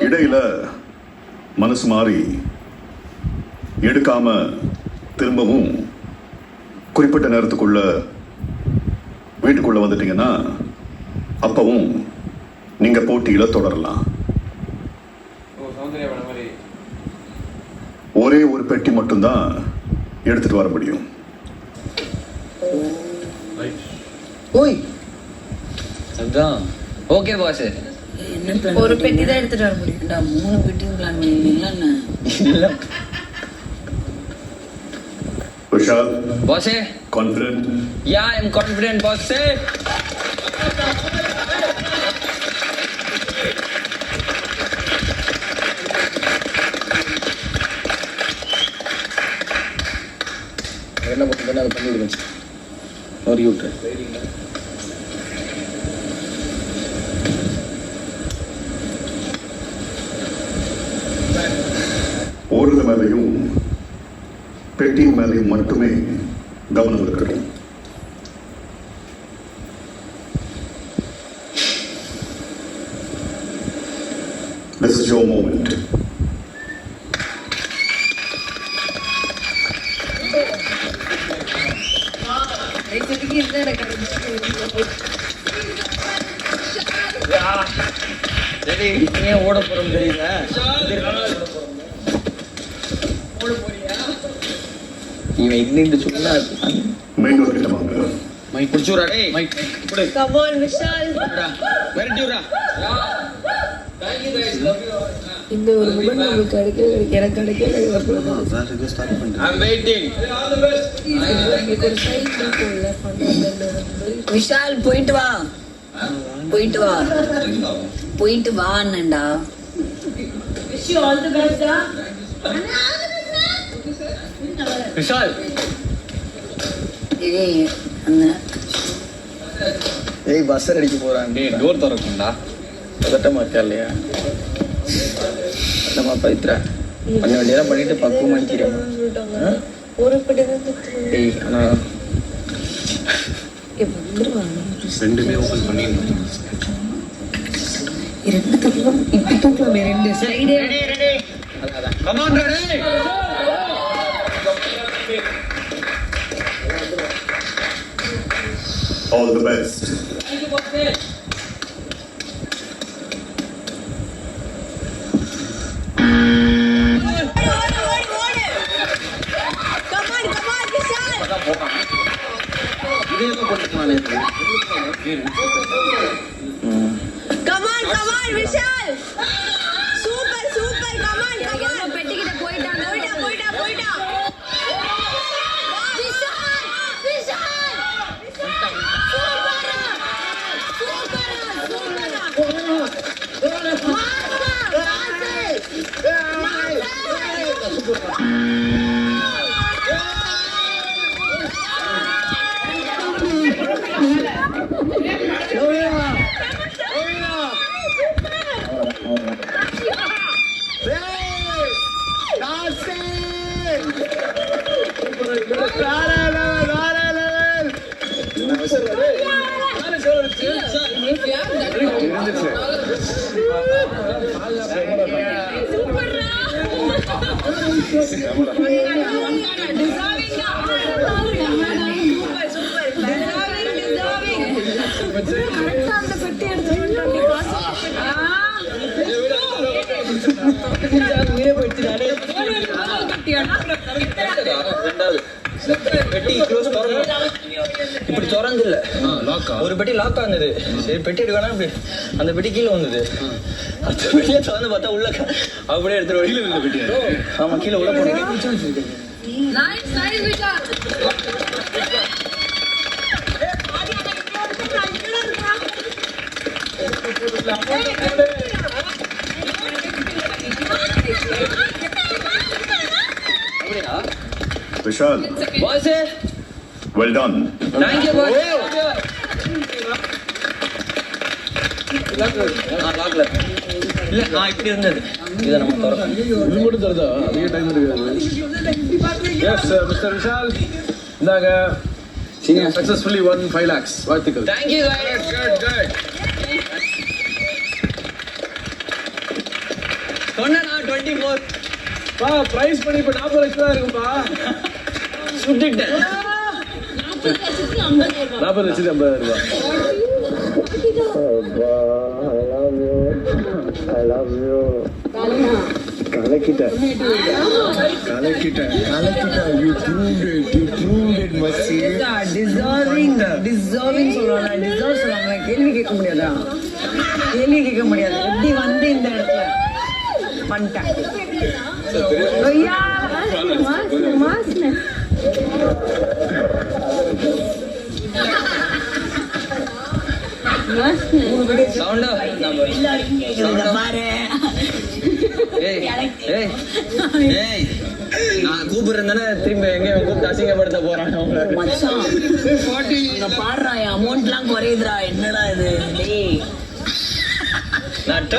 இடையில மனசு மாறி எடுக்காம திரும்பவும் குறிப்பிட்ட நேரத்துக்குள்ள வீட்டுக்குள்ள வந்துட்டீங்கன்னா அப்பவும் நீங்க போட்டியில தொடரலாம். ஒரே ஒரு பெட்டி மட்டும்தான் எடுத்துட்டு வர முடியும். ஓய் அதான் ஓகே பாஸ். என்ன பிளான்? ஒரு பெட்டி தான் எடுத்துட்டு வர முடியும். 3 பெட்டி பிளான் பண்ணிருக்கீங்களா என்ன? Vishal boss confident? Yeah I am confident boss. என்ன பண்ணுறேன்னு அதை பண்ணி விடுங்க. ஒரு யூட்டு ஓடுறது மேலையும் பெட்டியின் மேலையும் மட்டுமே கவனம் இருக்கட்டும். This is your moment. ஏன் ஓட போறோம் தெரியல. இவன் இங்கிட்டு சொன்னா மெயின் டோர் கிட்ட வாங்க. மைக் குடிச்சுடா. டேய் மைக் குடு. Come on Vishal. வெரட்டிடுடா. இந்த ஒரு மூமெண்ட் உங்களுக்கு கிடைக்க எனக்கு கிடைக்கல. I'm waiting. ஒரு சைட் இருக்குல்ல விஷால் போயிட்டு வா. போயிட்டு வா. போயிட்டு வா அண்ணா. Wish you all the best டா. விஷால் ஏய் அண்ணா. ஏய் பஸ்ஸர் அடிக்க போகிறான். டேய் டோர் திறக்கும்டா. பதட்டமா இருக்கா இல்லையா? நம்ம பவித்ரா பண்ண வேண்டியதெல்லாம் பண்ணிட்டு பக்குவம் அடிக்கிறேன். ஒரு பெட்டி தான். ஏய் ஆனால் ரெண்டுமே ஓபன் பண்ணிடணும். ரெண்டு தூக்கலாம் இப்படி தூக்கலாம். ரெண்டு side come on ready. All the best. Come on Vishal. Super super. come on பெட்டி கிட்ட போய்ட்டாங்க. போய்டா விஷால் விஷால் இப்படி திறந்து இல்ல ஒரு பெட்டி லாக் ஆனது. சரி பெட்டி எடுக்கணும். அப்படி அந்த பெட்டி கீழே வந்தது. அந்த பெட்டியை திறந்து பார்த்தா உள்ள அப்படியே எடுத்துட்டு. ஆமா கீழே உள்ள போனேன். Vishal, boss well done. Thank you boss. லாக்ல இல்ல நான் இப்படி இருந்தது. இத நம்ம தரணும். இது மட்டும் தரதா? அதிக டைம் இருக்காது. எஸ் மிஸ்டர் விஷால் இந்தாங்க. நீங்க சக்சஸ்ஃபுல்லி won 5 lakhs. வாழ்த்துக்கள். Thank you guys. गुड சொன்னா 24 பா பிரைஸ் பண்ணி இப்ப 40 லட்சம் தான் இருக்கும்பா. சுட்டுட்டேன். 40 லட்சம் 50,000 ரூபாய். டிசர்விங் சொல்றாங்க. டிசர்வ் சொல்றாங்க. கேள்வி கேட்க முடியாதா? கேள்வி கேட்க முடியாது. எப்படி வந்து இந்த இடத்துல பண்ணிட்டேன். ஐயா, மாஸ்னே. சவுண்டா பாரு. ஏய் ஏய் ஏய் நான் கூப்பிடுறேன் தானே திரும்ப எங்கேயும் கூப்பிட்டு அசிங்கப்படுத்த போறான் அவங்கள. மச்சான் அங்க பாடுறா, அமௌண்ட்லாம் குறையுதுடா. என்னடா இது? டேய் நான்